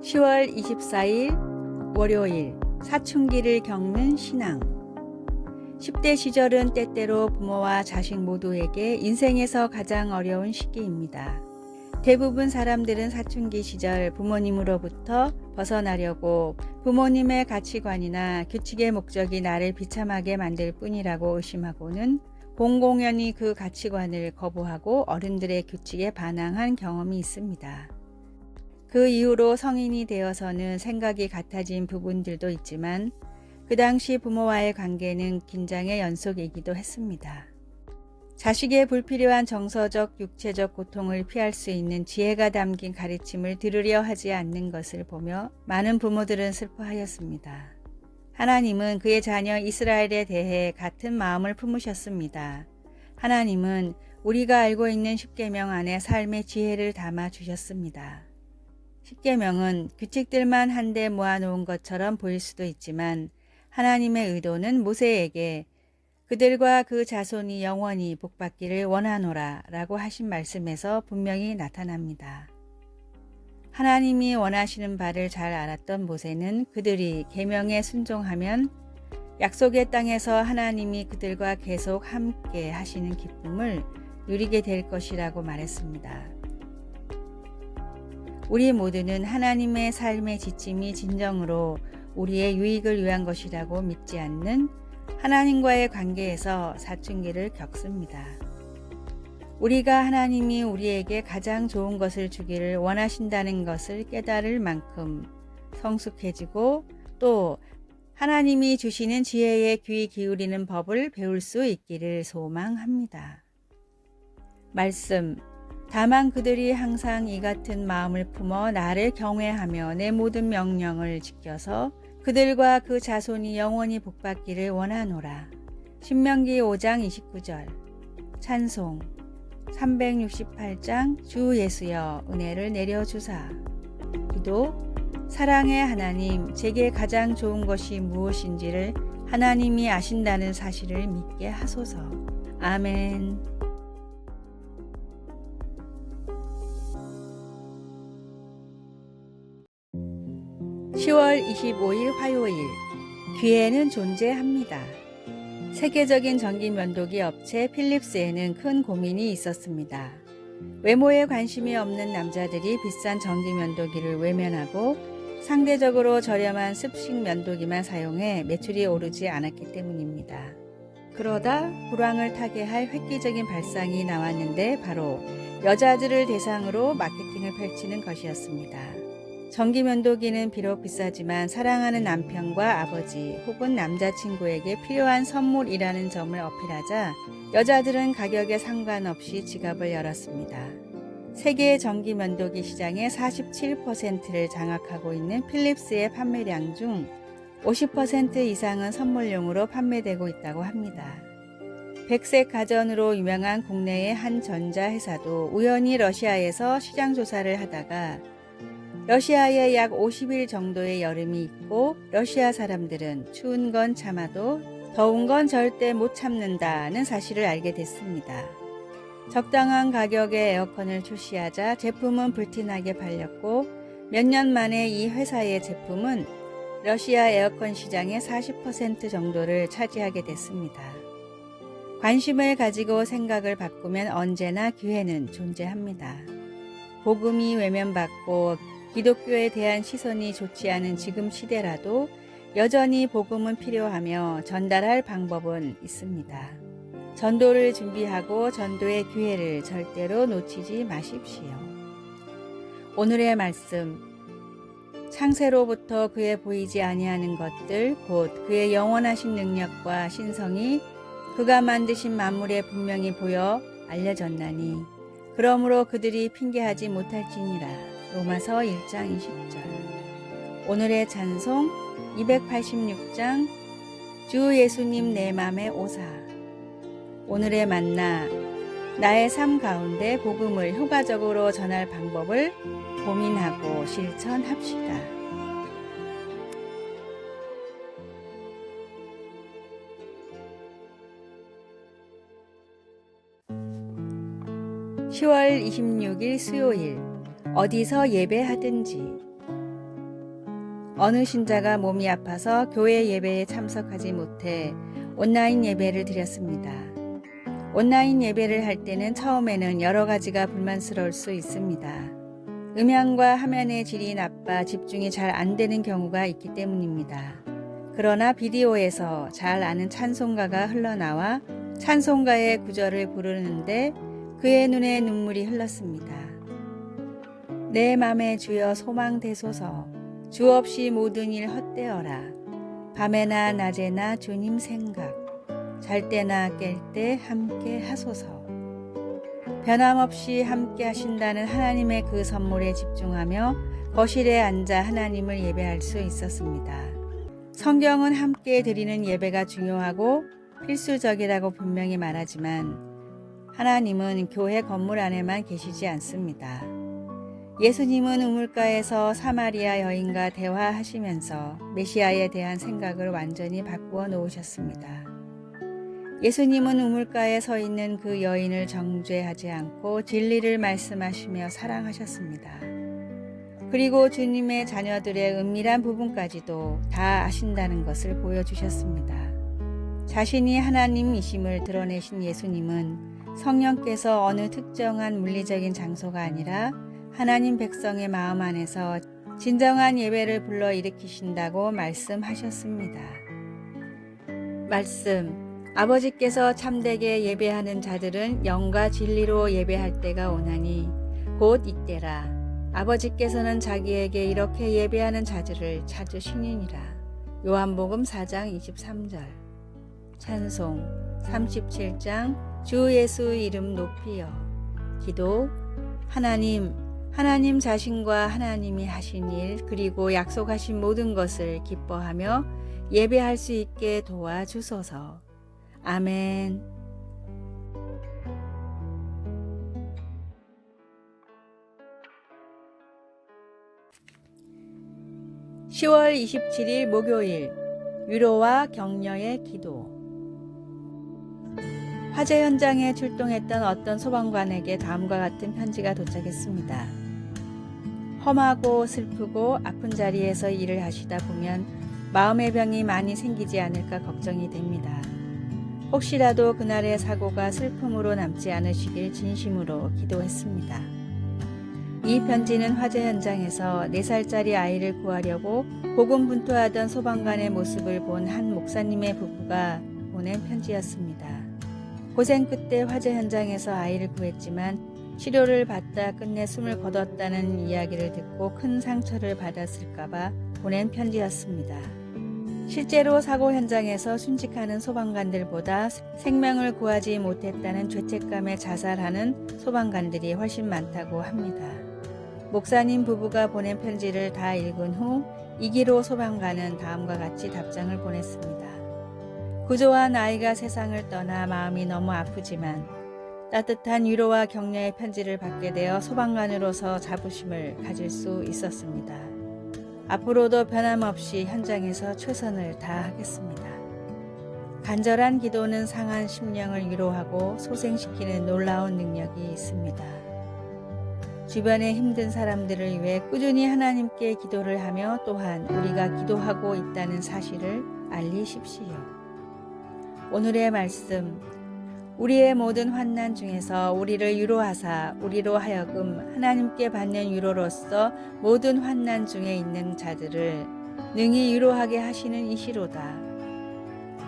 10월 24일 월요일 사춘기를 겪는 신앙. 10대 시절은 때때로 부모와 자식 모두에게 인생에서 가장 어려운 시기입니다. 대부분 사람들은 사춘기 시절 부모님으로부터 벗어나려고 부모님의 가치관이나 규칙의 목적이 나를 비참하게 만들 뿐이라고 의심하고는 공공연히 그 가치관을 거부하고 어른들의 규칙에 반항한 경험이 있습니다. 그 이후로 성인이 되어서는 생각이 같아진 부분들도 있지만 그 당시 부모와의 관계는 긴장의 연속이기도 했습니다. 자식의 불필요한 정서적, 육체적 고통을 피할 수 있는 지혜가 담긴 가르침을 들으려 하지 않는 것을 보며 많은 부모들은 슬퍼하였습니다. 하나님은 그의 자녀 이스라엘에 대해 같은 마음을 품으셨습니다. 하나님은 우리가 알고 있는 십계명 안에 삶의 지혜를 담아 주셨습니다. 십계명은 규칙들만 한데 모아놓은 것처럼 보일 수도 있지만 하나님의 의도는 모세에게 그들과 그 자손이 영원히 복받기를 원하노라 라고 하신 말씀에서 분명히 나타납니다. 하나님이 원하시는 바를 잘 알았던 모세는 그들이 계명에 순종하면 약속의 땅에서 하나님이 그들과 계속 함께 하시는 기쁨을 누리게 될 것이라고 말했습니다. 우리 모두는 하나님의 삶의 지침이 진정으로 우리의 유익을 위한 것이라고 믿지 않는 하나님과의 관계에서 사춘기를 겪습니다. 우리가 하나님이 우리에게 가장 좋은 것을 주기를 원하신다는 것을 깨달을 만큼 성숙해지고 또 하나님이 주시는 지혜에 귀 기울이는 법을 배울 수 있기를 소망합니다. 말씀. 다만 그들이 항상 이 같은 마음을 품어 나를 경외하며 내 모든 명령을 지켜서 그들과 그 자손이 영원히 복받기를 원하노라. 신명기 5장 29절. 찬송 368장 주 예수여 은혜를 내려주사. 기도. 사랑의 하나님, 제게 가장 좋은 것이 무엇인지를 하나님이 아신다는 사실을 믿게 하소서. 아멘. 10월 25일 화요일. 귀에는 존재합니다. 세계적인 전기 면도기 업체 필립스에는 큰 고민이 있었습니다. 외모에 관심이 없는 남자들이 비싼 전기 면도기를 외면하고 상대적으로 저렴한 습식 면도기만 사용해 매출이 오르지 않았기 때문입니다. 그러다 불황을 타게 할 획기적인 발상이 나왔는데 바로 여자들을 대상으로 마케팅을 펼치는 것이었습니다. 전기 면도기는 비록 비싸지만 사랑하는 남편과 아버지 혹은 남자친구에게 필요한 선물이라는 점을 어필하자 여자들은 가격에 상관없이 지갑을 열었습니다. 세계 전기 면도기 시장의 47%를 장악하고 있는 필립스의 판매량 중 50% 이상은 선물용으로 판매되고 있다고 합니다. 백색 가전으로 유명한 국내의 한 전자회사도 우연히 러시아에서 시장 조사를 하다가 러시아에 약 50일 정도의 여름이 있고 러시아 사람들은 추운 건 참아도 더운 건 절대 못 참는다는 사실을 알게 됐습니다. 적당한 가격의 에어컨을 출시하자 제품은 불티나게 팔렸고 몇 년 만에 이 회사의 제품은 러시아 에어컨 시장의 40% 정도를 차지하게 됐습니다. 관심을 가지고 생각을 바꾸면 언제나 기회는 존재합니다. 복음이 외면받고 기독교에 대한 시선이 좋지 않은 지금 시대라도 여전히 복음은 필요하며 전달할 방법은 있습니다. 전도를 준비하고 전도의 기회를 절대로 놓치지 마십시오. 오늘의 말씀. 창세로부터 그의 보이지 아니하는 것들 곧 그의 영원하신 능력과 신성이 그가 만드신 만물에 분명히 보여 알려졌나니 그러므로 그들이 핑계하지 못할지니라. 로마서 1장 20절. 오늘의 찬송 286장 주 예수님 내 맘에 오사. 오늘의 만나. 나의 삶 가운데 복음을 효과적으로 전할 방법을 고민하고 실천합시다. (10월 26일) 수요일. 어디서 예배하든지. 어느 신자가 몸이 아파서 교회 예배에 참석하지 못해 온라인 예배를 드렸습니다. 온라인 예배를 할 때는 처음에는 여러 가지가 불만스러울 수 있습니다. 음향과 화면의 질이 나빠 집중이 잘 안 되는 경우가 있기 때문입니다. 그러나 비디오에서 잘 아는 찬송가가 흘러나와 찬송가의 구절을 부르는데 그의 눈에 눈물이 흘렀습니다. 내 맘에 주여 소망 되소서, 주 없이 모든 일 헛되어라. 밤에나 낮에나 주님 생각, 잘 때나 깰 때 함께 하소서. 변함없이 함께 하신다는 하나님의 그 선물에 집중하며 거실에 앉아 하나님을 예배할 수 있었습니다. 성경은 함께 드리는 예배가 중요하고 필수적이라고 분명히 말하지만 하나님은 교회 건물 안에만 계시지 않습니다. 예수님은 우물가에서 사마리아 여인과 대화하시면서 메시아에 대한 생각을 완전히 바꾸어 놓으셨습니다. 예수님은 우물가에 서 있는 그 여인을 정죄하지 않고 진리를 말씀하시며 사랑하셨습니다. 그리고 주님의 자녀들의 은밀한 부분까지도 다 아신다는 것을 보여주셨습니다. 자신이 하나님이심을 드러내신 예수님은 성령께서 어느 특정한 물리적인 장소가 아니라 하나님 백성의 마음 안에서 진정한 예배를 불러일으키신다고 말씀하셨습니다. 말씀, 아버지께서 참되게 예배하는 자들은 영과 진리로 예배할 때가 오나니 곧 이때라. 아버지께서는 자기에게 이렇게 예배하는 자들을 찾으시니라. 요한복음 4장 23절. 찬송 37장 주 예수 이름 높이여. 기도, 하나님 자신과 하나님이 하신 일 그리고 약속하신 모든 것을 기뻐하며 예배할 수 있게 도와주소서. 아멘. 10월 27일 목요일 위로와 격려의 기도. 화재 현장에 출동했던 어떤 소방관에게 다음과 같은 편지가 도착했습니다. 험하고 슬프고 아픈 자리에서 일을 하시다 보면 마음의 병이 많이 생기지 않을까 걱정이 됩니다. 혹시라도 그날의 사고가 슬픔으로 남지 않으시길 진심으로 기도했습니다. 이 편지는 화재 현장에서 4살짜리 아이를 구하려고 고군분투하던 소방관의 모습을 본 한 목사님의 부부가 보낸 편지였습니다. 고생 끝에 화재 현장에서 아이를 구했지만 치료를 받다 끝내 숨을 거뒀다는 이야기를 듣고 큰 상처를 받았을까봐 보낸 편지였습니다. 실제로 사고 현장에서 순직하는 소방관들보다 생명을 구하지 못했다는 죄책감에 자살하는 소방관들이 훨씬 많다고 합니다. 목사님 부부가 보낸 편지를 다 읽은 후 이기로 소방관은 다음과 같이 답장을 보냈습니다. 구조한 아이가 세상을 떠나 마음이 너무 아프지만 따뜻한 위로와 격려의 편지를 받게 되어 소방관으로서 자부심을 가질 수 있었습니다. 앞으로도 변함없이 현장에서 최선을 다하겠습니다. 간절한 기도는 상한 심령을 위로하고 소생시키는 놀라운 능력이 있습니다. 주변의 힘든 사람들을 위해 꾸준히 하나님께 기도를 하며 또한 우리가 기도하고 있다는 사실을 알리십시오. 오늘의 말씀, 우리의 모든 환난 중에서 우리를 위로하사 우리로 하여금 하나님께 받는 위로로서 모든 환난 중에 있는 자들을 능히 위로하게 하시는 이시로다.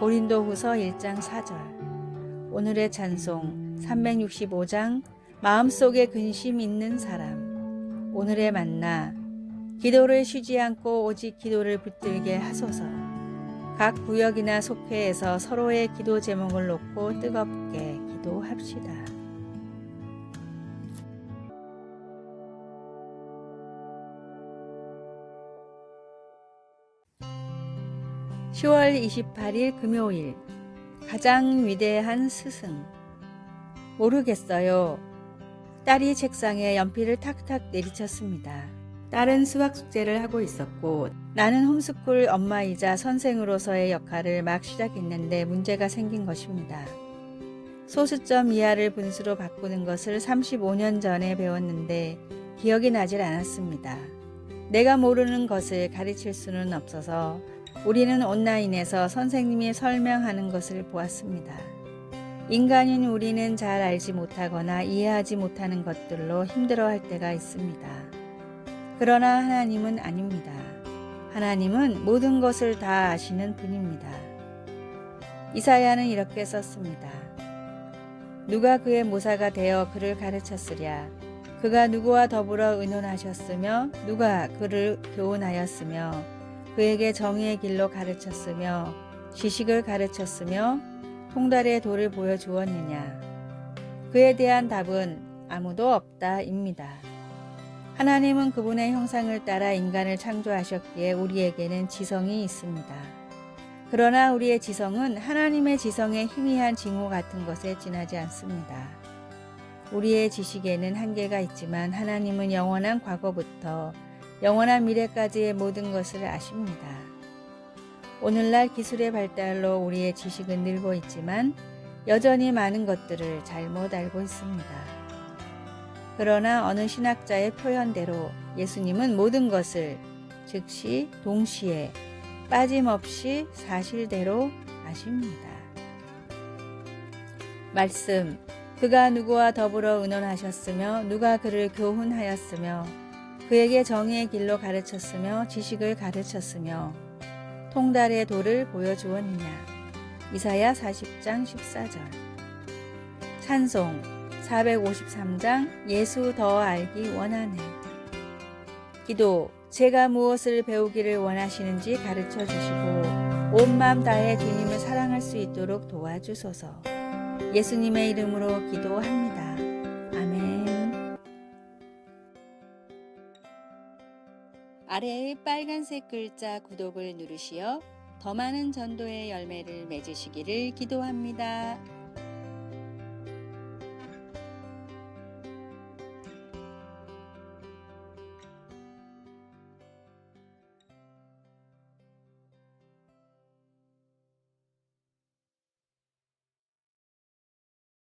고린도후서 1장 4절. 오늘의 찬송 365장 마음속에 근심 있는 사람. 오늘의 만나, 기도를 쉬지 않고 오직 기도를 붙들게 하소서. 각 구역이나 속회에서 서로의 기도 제목을 놓고 뜨겁게 기도합시다. (10월 28일) 금요일. 가장 위대한 스승. 모르겠어요. 딸이 책상에 연필을 탁탁 내리쳤습니다. 딸은 수학 숙제를 하고 있었고 나는 홈스쿨 엄마이자 선생으로서의 역할을 막 시작했는데 문제가 생긴 것입니다. 소수점 이하를 분수로 바꾸는 것을 35년 전에 배웠는데 기억이 나질 않았습니다. 내가 모르는 것을 가르칠 수는 없어서 우리는 온라인에서 선생님이 설명하는 것을 보았습니다. 인간인 우리는 잘 알지 못하거나 이해하지 못하는 것들로 힘들어할 때가 있습니다. 그러나 하나님은 아닙니다. 하나님은 모든 것을 다 아시는 분입니다. 이사야는 이렇게 썼습니다. 누가 그의 모사가 되어 그를 가르쳤으랴. 그가 누구와 더불어 의논하셨으며 누가 그를 교훈하였으며 그에게 정의의 길로 가르쳤으며 지식을 가르쳤으며 통달의 도를 보여주었느냐. 그에 대한 답은 아무도 없다입니다. 하나님은 그분의 형상을 따라 인간을 창조하셨기에 우리에게는 지성이 있습니다. 그러나 우리의 지성은 하나님의 지성의 희미한 징후 같은 것에 지나지 않습니다. 우리의 지식에는 한계가 있지만 하나님은 영원한 과거부터 영원한 미래까지의 모든 것을 아십니다. 오늘날 기술의 발달로 우리의 지식은 늘고 있지만 여전히 많은 것들을 잘못 알고 있습니다. 그러나 어느 신학자의 표현대로 예수님은 모든 것을 즉시 동시에 빠짐없이 사실대로 아십니다. 말씀, 그가 누구와 더불어 의논하셨으며 누가 그를 교훈하였으며 그에게 정의의 길로 가르쳤으며 지식을 가르쳤으며 통달의 도를 보여주었느냐. 이사야 40장 14절. 찬송 453장 예수 더 알기 원하네. 기도, 제가 무엇을 배우기를 원하시는지 가르쳐 주시고 온 마음 다해 주님을 사랑할 수 있도록 도와주소서. 예수님의 이름으로 기도합니다. 아멘. 아래의 빨간색 글자 구독을 누르시어 더 많은 전도의 열매를 맺으시기를 기도합니다.